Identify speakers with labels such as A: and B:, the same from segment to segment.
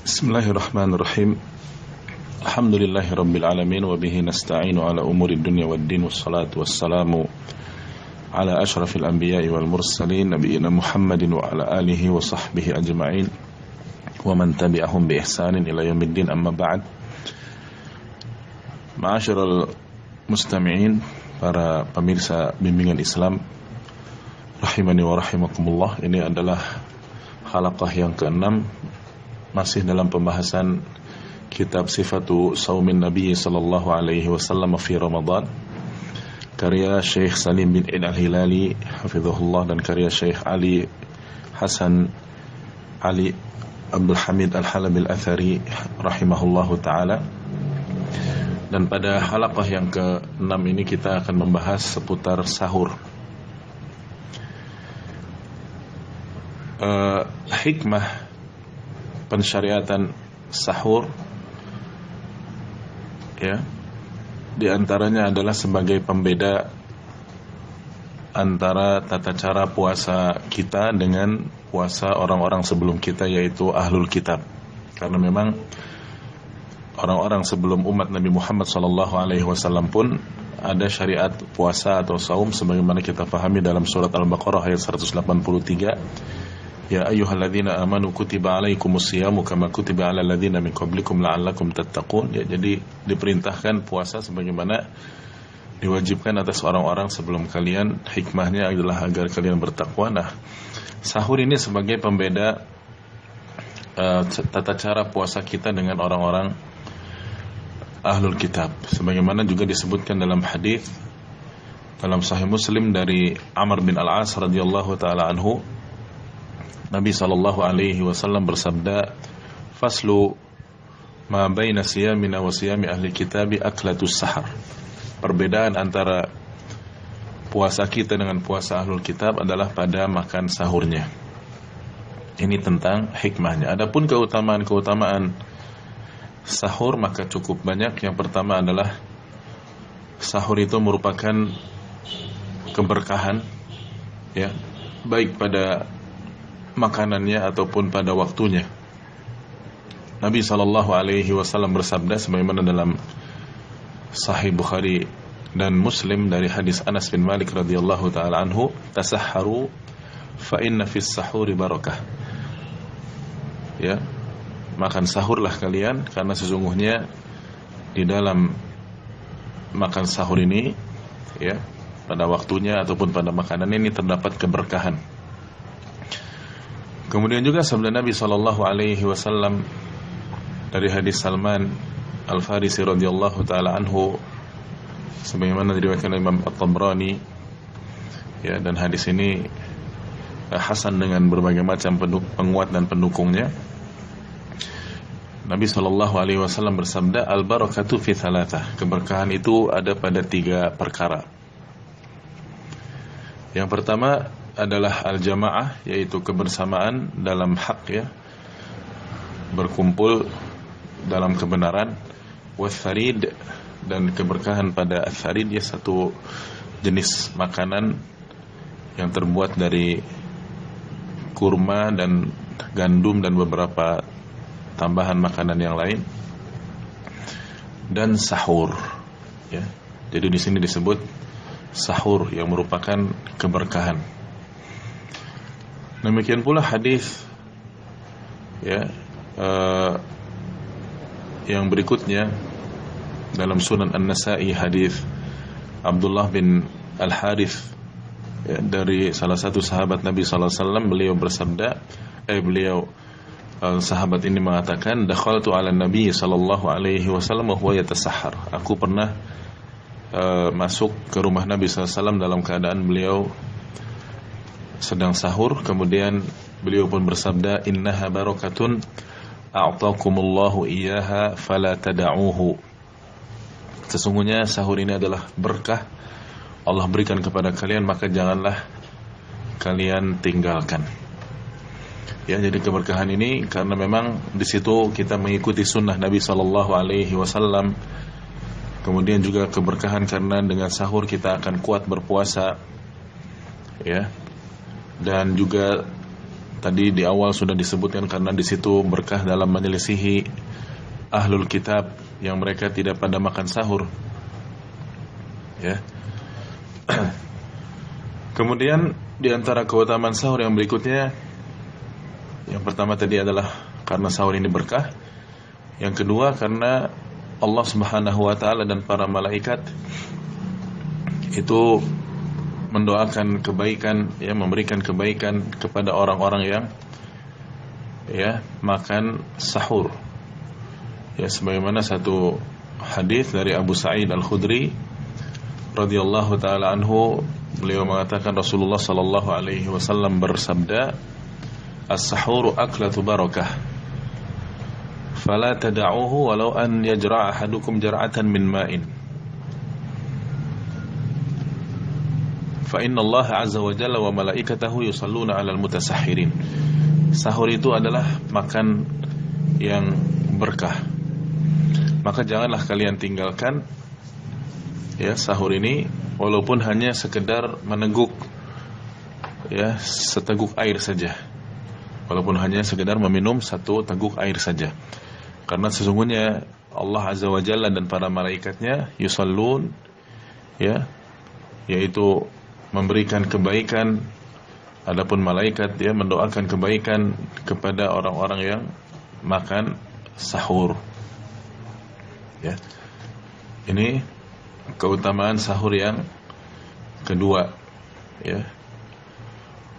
A: Bismillahirrahmanirrahim. Alhamdulillahirabbil alamin wa bihi nasta'inu ala umuri dunya waddin wassalatu wassalamu ala asyrafil anbiya'i wal mursalin nabiyina Muhammadin wa ala alihi wa sahbihi ajma'in wa man tabi'ahum bi ihsanin ila yaumiddin, amma ba'd. Ma'asyiral mustami'in, para pemirsa bimbingan Islam rahimani wa rahimakumullah. Ini adalah halaqah yang ke-6, masih dalam pembahasan kitab Sifatu Saumin Nabi sallallahu alaihi wasallam fi Ramadan, karya Syekh Salim bin Eid Al-Hilali hafizahullah dan karya Syekh Ali Hasan Ali Abdul Hamid Al-Halabi Al-Athari rahimahullahu taala. Dan pada halaqah yang ke-6 ini kita akan membahas seputar sahur. Hikmah pensyariatan sahur, ya, di antaranya adalah sebagai pembeda antara tata cara puasa kita dengan puasa orang-orang sebelum kita, yaitu ahlul kitab. Karena memang orang-orang sebelum umat Nabi Muhammad SAW pun ada syariat puasa atau saum sebagaimana kita pahami dalam surat Al-Baqarah ayat 183. Ya ayyuhalladzina amanu kutiba alaikumus siyamu kama kutiba alal ladzina min qablikum la'allakum tattaqun. Ya, jadi diperintahkan puasa sebagaimana diwajibkan atas orang-orang sebelum kalian. Hikmahnya adalah agar kalian bertakwa. Nah, sahur ini sebagai pembeda tata cara puasa kita dengan orang-orang ahlul kitab, sebagaimana juga disebutkan dalam hadis dalam Sahih Muslim dari Amr bin Al-As radhiyallahu taala anhu. Nabi sallallahu alaihi wasallam bersabda, "Faslu ma baina siyamina wa siyami ahli kitabi aklatus sahar." Perbedaan antara puasa kita dengan puasa ahlul kitab adalah pada makan sahurnya. Ini tentang hikmahnya. Adapun keutamaan sahur maka cukup banyak. Yang pertama adalah sahur itu merupakan keberkahan, ya, baik pada makanannya ataupun pada waktunya. Nabi SAW bersabda sebagaimana dalam Sahih Bukhari dan Muslim dari hadis Anas bin Malik radhiyallahu taala anhu, "Tasahharu fa inna fis sahuri barakah." Ya, makan sahurlah kalian karena sesungguhnya di dalam makan sahur ini, ya, pada waktunya ataupun pada makanan ini terdapat keberkahan. Kemudian juga sabda Nabi SAW dari hadis Salman Al-Farisi radhiyallahu taala anhu sebagaimana diriwayatkan Imam At-Tabrani, ya, dan hadis ini hasan dengan berbagai macam penguat dan pendukungnya. Nabi SAW bersabda, "Al-barakatu fi thalathah." Keberkahan itu ada pada 3 perkara. Yang pertama adalah al-jamaah, yaitu kebersamaan dalam hak, ya, berkumpul dalam kebenaran. Wath-tharid, dan keberkahan pada ath-tharid, ya, satu jenis makanan yang terbuat dari kurma dan gandum dan beberapa tambahan makanan yang lain. Dan sahur, ya. Jadi di sini disebut sahur yang merupakan keberkahan. Demikian pula hadis, ya, yang berikutnya dalam Sunan An-Nasa'i, hadis Abdullah bin Al-Harith, ya, dari salah satu sahabat Nabi sallallahu alaihi wasallam. Beliau bersabda, sahabat ini mengatakan, "Dakhaltu 'ala Nabi sallallahu alaihi wasallam wa huwa yatasahhar." Aku pernah masuk ke rumah Nabi sallallahu alaihi wasallam dalam keadaan beliau sedang sahur. Kemudian beliau pun bersabda, "Innaha barakatun a'taakumullahu iyyaha fala tada'uhu." Sesungguhnya sahur ini adalah berkah Allah berikan kepada kalian, maka janganlah kalian tinggalkan. Ya, jadi keberkahan ini karena memang di situ kita mengikuti sunnah Nabi sallallahu alaihi wasallam. Kemudian juga keberkahan karena dengan sahur kita akan kuat berpuasa, ya. Dan juga tadi di awal sudah disebutkan karena di situ berkah dalam menyelisihi ahlul kitab yang mereka tidak pada makan sahur. Ya. Kemudian di antara keutamaan sahur yang berikutnya, yang pertama tadi adalah karena sahur ini berkah. Yang kedua karena Allah Subhanahu wa taala dan para malaikat itu mendoakan kebaikan, ya, memberikan kebaikan kepada orang-orang yang ya makan sahur. Ya, sebagaimana satu hadis dari Abu Sa'id Al-Khudri radhiyallahu taala anhu, beliau mengatakan Rasulullah sallallahu alaihi wasallam bersabda, "As-sahuru aklatu barakah. Fala tad'uhu walau an yajra'a ahadukum jar'atan min ma'in." Fa inna Allah azza wa jalla wa malaikatahu yusalluna 'alal mutasahhirin. Sahur itu adalah makan yang berkah. Maka janganlah kalian tinggalkan ya sahur ini walaupun hanya sekedar meneguk ya seteguk air saja. Walaupun hanya sekedar meminum satu teguk air saja. Karena sesungguhnya Allah azza wa jalla dan para malaikatnya yusallun ya, yaitu memberikan kebaikan. Adapun malaikat dia mendoakan kebaikan kepada orang-orang yang makan sahur. Ya. Ini keutamaan sahur yang kedua, ya.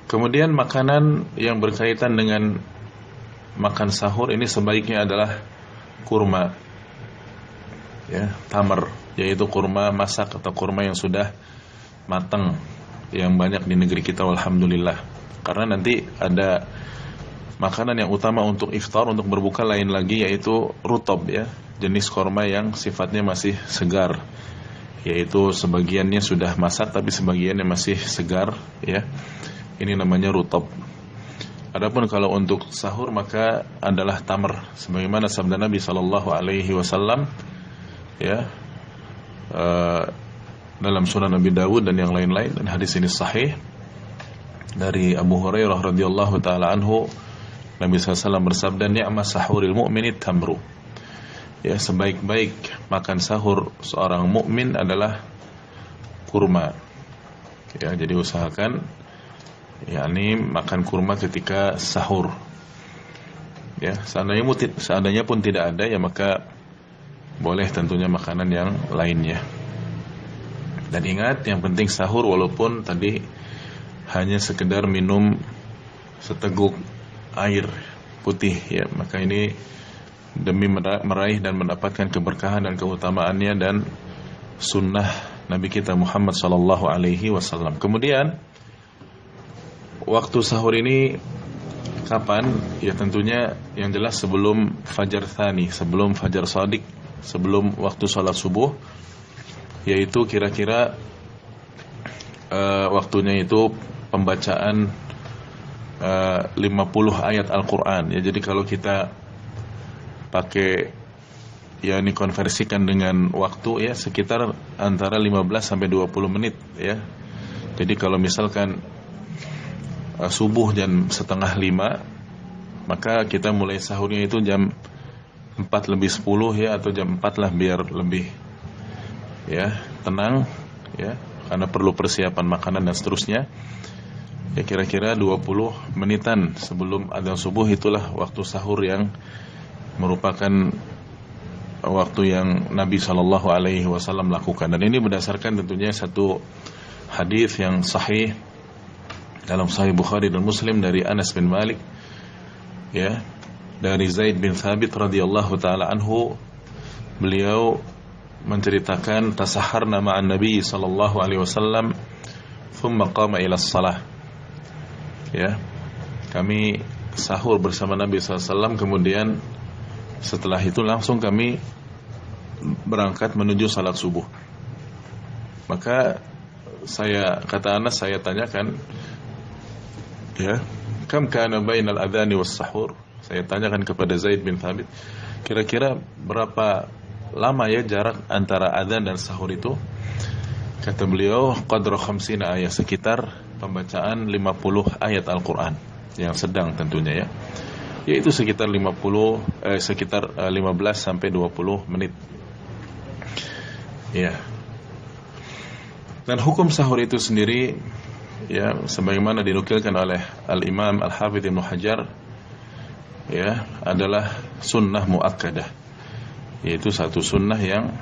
A: Kemudian makanan yang berkaitan dengan makan sahur ini sebaiknya adalah kurma. Ya, tamar, yaitu kurma masak atau kurma yang sudah matang, yang banyak di negeri kita alhamdulillah. Karena nanti ada makanan yang utama untuk iftar, untuk berbuka lain lagi, yaitu rutob, ya, jenis kurma yang sifatnya masih segar, yaitu sebagiannya sudah masak tapi sebagiannya masih segar, ya. Ini namanya rutob. Adapun kalau untuk sahur maka adalah tamar, sebagaimana sabda Nabi sallallahu alaihi wasallam, ya, dalam Sunan Abi Dawud dan yang lain-lain, dan hadis ini sahih dari Abu Hurairah radhiyallahu taala anhu, Nabi SAW bersabda, "Ni'ma sahuril mu'mini tamru." Ya, sebaik-baik makan sahur seorang mukmin adalah kurma. Ya, jadi usahakan yakni makan kurma ketika sahur. Ya, seandainya pun tidak ada, ya maka boleh tentunya makanan yang lainnya. Dan ingat, yang penting sahur walaupun tadi hanya sekedar minum seteguk air putih, ya, maka ini demi meraih dan mendapatkan keberkahan dan keutamaannya dan sunnah Nabi kita Muhammad sallallahu alaihi wasallam. Kemudian waktu sahur ini kapan? Ya tentunya yang jelas sebelum fajar tsani, sebelum fajar shadiq, sebelum waktu salat subuh, yaitu kira-kira waktunya itu pembacaan 50 ayat Al-Quran. Ya, jadi kalau kita pakai, ya, ini konversikan dengan waktu, ya, sekitar antara 15 sampai 20 menit, ya. Jadi kalau misalkan subuh jam 4:30, maka kita mulai sahurnya itu jam 4:10, ya, atau jam 4 lah, biar lebih, ya, tenang, ya, karena perlu persiapan makanan dan seterusnya. Ya, kira-kira 20 menitan sebelum adzan subuh itulah waktu sahur yang merupakan waktu yang Nabi sallallahu alaihi wasallam lakukan. Dan ini berdasarkan tentunya satu hadis yang sahih dalam Sahih Bukhari dan Muslim dari Anas bin Malik, ya, dari Zaid bin Thabit radhiyallahu taala anhu, beliau menceritakan tasaharna ma'an Nabi sallallahu alaihi wasallam thumma qama ila shalah. Ya, kami sahur bersama Nabi SAW, kemudian setelah itu langsung kami berangkat menuju salat subuh. Maka kata Anas, saya tanyakan, ya, kam kana bainal adhani was sahur? Saya tanyakan kepada Zaid bin Thabit, kira-kira berapa lama ya jarak antara adzan dan sahur itu? Kata beliau, qadra 50 ayat, sekitar pembacaan 50 ayat Al-Quran. yang sedang tentunya ya. Yaitu sekitar 15 sampai 20 menit. Ya. Dan hukum sahur itu sendiri ya sebagaimana dinukilkan oleh Al-Imam Al-Hafidz Ibnu Hajar ya adalah sunnah muakkadah, yaitu satu sunnah yang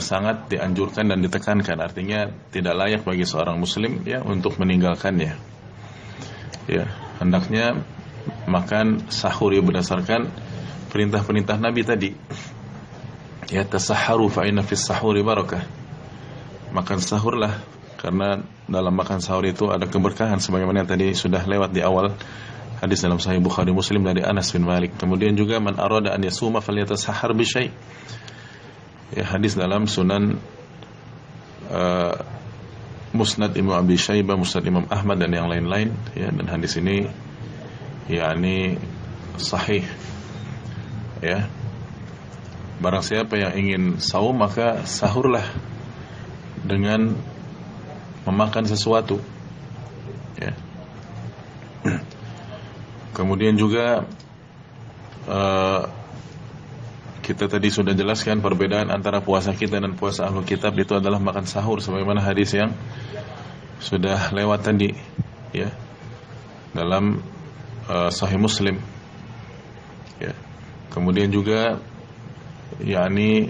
A: sangat dianjurkan dan ditekankan, artinya tidak layak bagi seorang muslim ya untuk meninggalkannya. Ya, hendaknya makan sahur ya berdasarkan perintah-perintah Nabi tadi. Ya, tasahharu fa inna fis sahuri barakah. Makan sahurlah karena dalam makan sahur itu ada keberkahan sebagaimana yang tadi sudah lewat di awal hadis dalam Sahih Bukhari Muslim dari Anas bin Malik. Kemudian juga man arada an yasuma falyatasahhar bi syai'. Ya, hadis dalam Sunan Musnad Imam Abi Syaibah, Musnad Imam Ahmad dan yang lain-lain ya, dan hadis ini yakni sahih. Ya. Barang siapa yang ingin saum maka sahurlah dengan memakan sesuatu. Ya. Kemudian juga kita tadi sudah jelaskan perbedaan antara puasa kita dan puasa ahlul kitab itu adalah makan sahur sebagaimana hadis yang sudah lewat tadi ya dalam Sahih Muslim ya. Kemudian juga yakni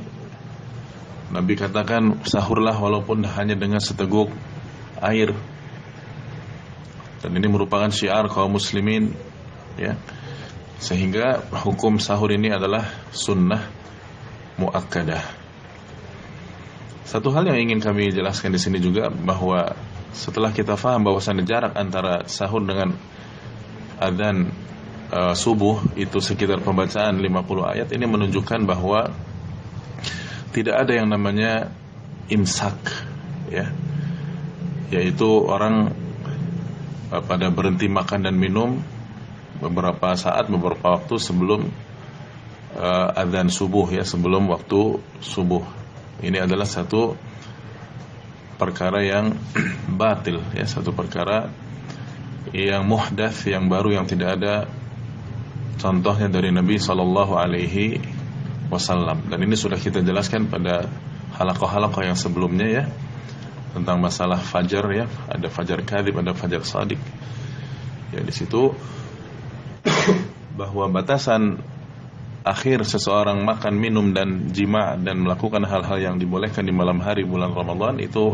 A: Nabi katakan sahurlah walaupun hanya dengan seteguk air, dan ini merupakan syiar kaum muslimin ya. Sehingga hukum sahur ini adalah sunnah muakkadah. Satu hal yang ingin kami jelaskan di sini juga bahwa setelah kita faham bahwasannya jarak antara sahur dengan adzan subuh itu sekitar pembacaan 50 ayat, ini menunjukkan bahwa tidak ada yang namanya imsak ya. Yaitu orang pada berhenti makan dan minum beberapa saat, beberapa waktu sebelum adzan subuh ya, sebelum waktu subuh. Ini adalah satu perkara yang batil ya, satu perkara yang muhdats, yang baru, yang tidak ada contohnya dari Nabi sallallahu alaihi wasallam. Dan ini sudah kita jelaskan pada halaqah-halaqah yang sebelumnya ya, tentang masalah fajar ya, ada fajar kadzib, ada fajar shadiq. Ya, di situ bahwa batasan akhir seseorang makan, minum dan jima' dan melakukan hal-hal yang dibolehkan di malam hari bulan Ramadan itu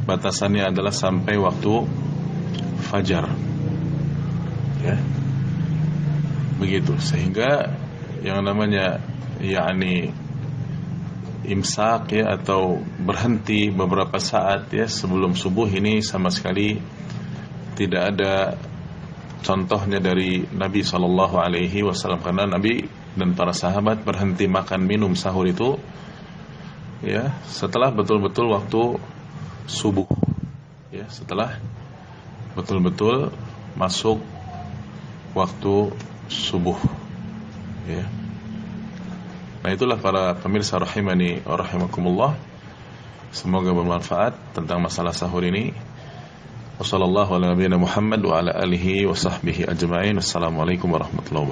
A: batasannya adalah sampai waktu fajar. Ya. Begitu, sehingga yang namanya yakni imsak ya atau berhenti beberapa saat ya sebelum subuh ini sama sekali tidak ada contohnya dari Nabi sallallahu alaihi wasallam, karena Nabi dan para sahabat berhenti makan minum sahur itu ya setelah betul-betul waktu subuh ya, setelah betul-betul masuk waktu subuh ya. Nah, itulah para pemirsa rahimani wa rahimakumullah, semoga bermanfaat tentang masalah sahur ini. Wassallallahu ala nabiyina Muhammad wa ala alihi wa sahbihi ajma'in. Assalamualaikum warahmatullahi wabarakatuh.